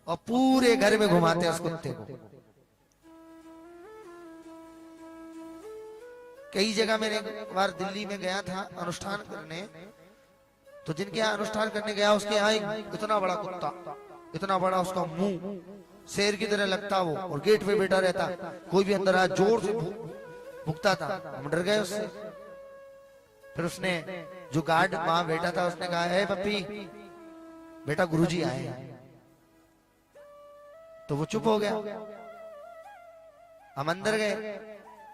और पूरे घर में घुमाते हैं उस कुत्ते को। कई जगह मैंने एक बार दिल्ली में गया था अनुष्ठान करने, तो जिनके यहाँ अनुष्ठान करने गया उसके यहाँ इतना बड़ा कुत्ता, इतना बड़ा उसका मुंह शेर की तरह लगता वो, और गेट पे बैठा रहता, कोई भी अंदर आया जोर से भुगता था, हम डर गए उससे। फिर उसने जो गार्ड वहां बैठा था उसने कहा, है पप्पी बेटा गुरुजी आए हैं, तो वो चुप हो गया। हम अंदर गए।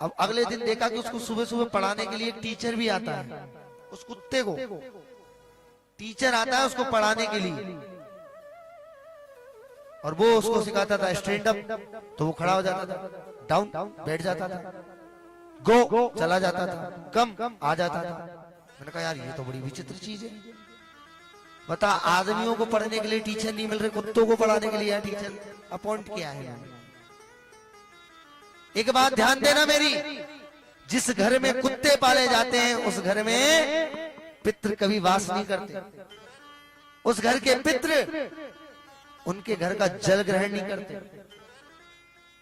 अब अगले दिन देखा कि उसको सुबह सुबह पढ़ाने के लिए एक टीचर भी आता है, उस कुत्ते को टीचर आता है उसको पढ़ाने के लिए, और वो उसको सिखाता था स्टैंड अप, तो वो खड़ा हो जाता था, डाउन बैठ जाता था, गो चला जाता था, कम आ जाता था। मैंने कहा यार ये तो बड़ी विचित्र चीज है, बता आदमियों को पढ़ने के लिए टीचर नहीं मिल रहे, कुत्तों को पढ़ाने के लिए टीचर अपॉइंट किया है। एक बात ध्यान देना मेरी, जिस घर में कुत्ते पाले जाते हैं उस घर में पितृ कभी वास नहीं करते। उस घर के पितृ उनके घर का जल ग्रहण नहीं करते।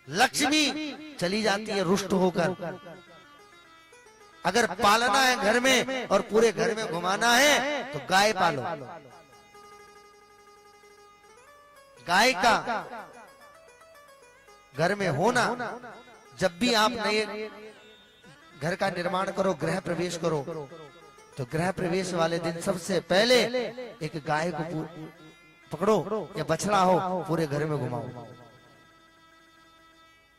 लक्ष्मी चली जाती है रुष्ट होकर। अगर पालना है घर में और पूरे घर में घुमाना है तो गाय पालो। गाय का घर में होना, जब भी आप नए घर का निर्माण करो, गृह प्रवेश करो, तो गृह प्रवेश वाले दिन सबसे पहले एक गाय को पकड़ो या बछड़ा हो, पूरे घर में घुमाओ,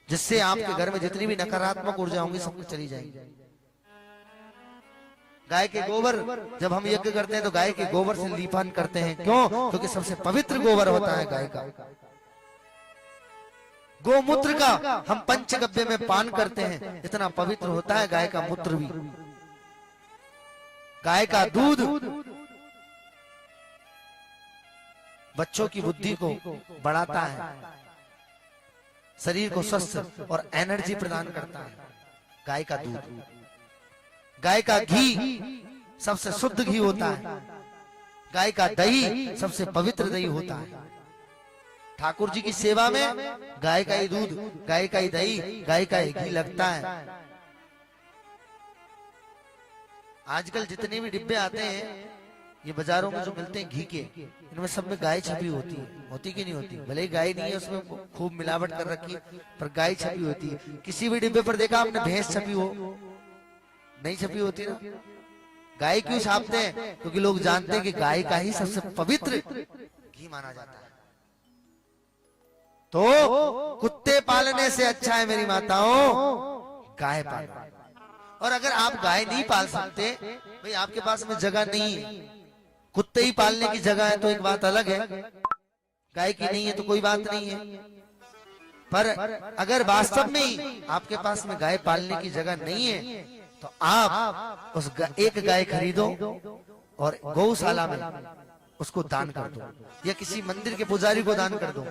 जिससे आपके घर में जितनी भी नकारात्मक ऊर्जा होंगी सब चली जाएंगी। गाय के गोबर जब हम यज्ञ करते हैं तो गाय के गोबर से लीपान करते हैं, क्यों? क्योंकि सबसे पवित्र गोबर होता है गाय का। गोमूत्र का हम पंचगव्य में पान करते हैं, इतना पवित्र होता है गाय का मूत्र भी। गाय का दूध बच्चों की बुद्धि को बढ़ाता है, शरीर को स्वस्थ और एनर्जी प्रदान करता है गाय का दूध। गाय का घी सबसे शुद्ध घी होता है। गाय का दही सबसे पवित्र दही होता है। ठाकुर जी की सेवा में गाय का ही दूध, गाय का ही दही, गाय का ही घी लगता है। आजकल जितने भी डिब्बे आते हैं ये बाजारों में जो मिलते हैं घी के, इनमें सब में गाय छपी होती है, होती कि नहीं होती? भले ही गाय नहीं है, उसमें खूब मिलावट कर रखी, पर गाय छपी होती है। किसी भी डिब्बे पर देखा आपने भैंस छपी हो? नहीं छपी होती ना। गाय क्यों छापते हैं? क्योंकि लोग जानते हैं कि गाय का ही सबसे पवित्र घी माना जाता है। तो कुत्ते पालने से अच्छा है मेरी माताओं गाय पालना। और अगर आप गाय नहीं पाल सकते, भाई आपके पास में जगह नहीं है, कुत्ते ही पालने की जगह है तो एक बात अलग है, गाय की नहीं है तो कोई बात नहीं है। पर अगर वास्तव में ही आपके पास में गाय पालने की जगह नहीं है तो आप उस एक गाय खरीदो और गौशाला में उसको दान कर दो, या किसी मंदिर के पुजारी को दान कर दो।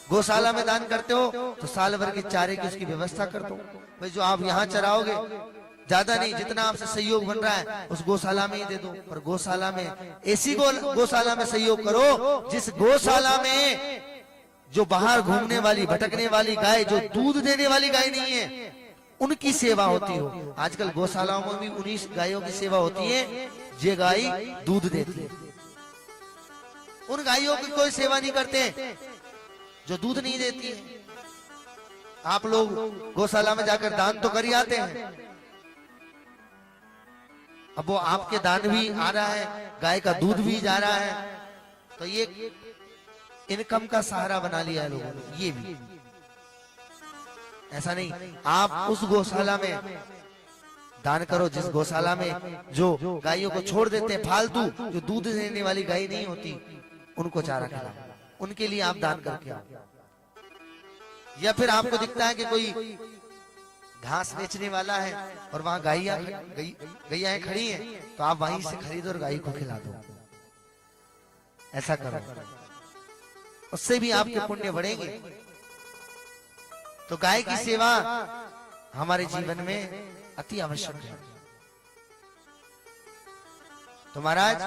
गौशाला में दान करते हो तो साल भर के चारे की उसकी व्यवस्था कर दो। भाई जो आप यहाँ चराओगे ज्यादा नहीं, जितना आपसे सहयोग बन रहा है उस गौशाला में ही दे दो। और गौशाला में ऐसी गौशाला में सहयोग करो जिस गौशाला में जो बाहर घूमने वाली भटकने वाली गाय, जो दूध देने वाली गाय नहीं है, उनकी सेवा होती हो। आजकल गौशालाओं में भी उन्हीं गायों की सेवा होती है जो गाय दूध देती है। उन गायों की कोई सेवा नहीं करते जो दूध नहीं देती है। आप लोग गौशाला में जाकर दान तो कर ही आते हैं, अब वो आपके दान भी आ रहा है, गाय का दूध भी जा रहा है, तो ये इनकम का सहारा बना लिया है लोगों ने। ये भी ऐसा नहीं, आप उस गौशाला में दान करो जिस गौशाला में जो गायों को छोड़ देते हैं फालतू, जो दूध देने वाली गाय नहीं होती, उनको चारा खिलाओ, उनके लिए आप दान करके आओ। या फिर आपको दिखता है कि कोई घास बेचने वाला है और वहां गैया खड़ी हैं, तो आप वहीं से खरीदो और गाय को खिला दो। ऐसा करो, उससे भी आपके पुण्य बढ़ेंगे। तो गाय की सेवा हमारे जीवन में अति आवश्यक है। तो महाराज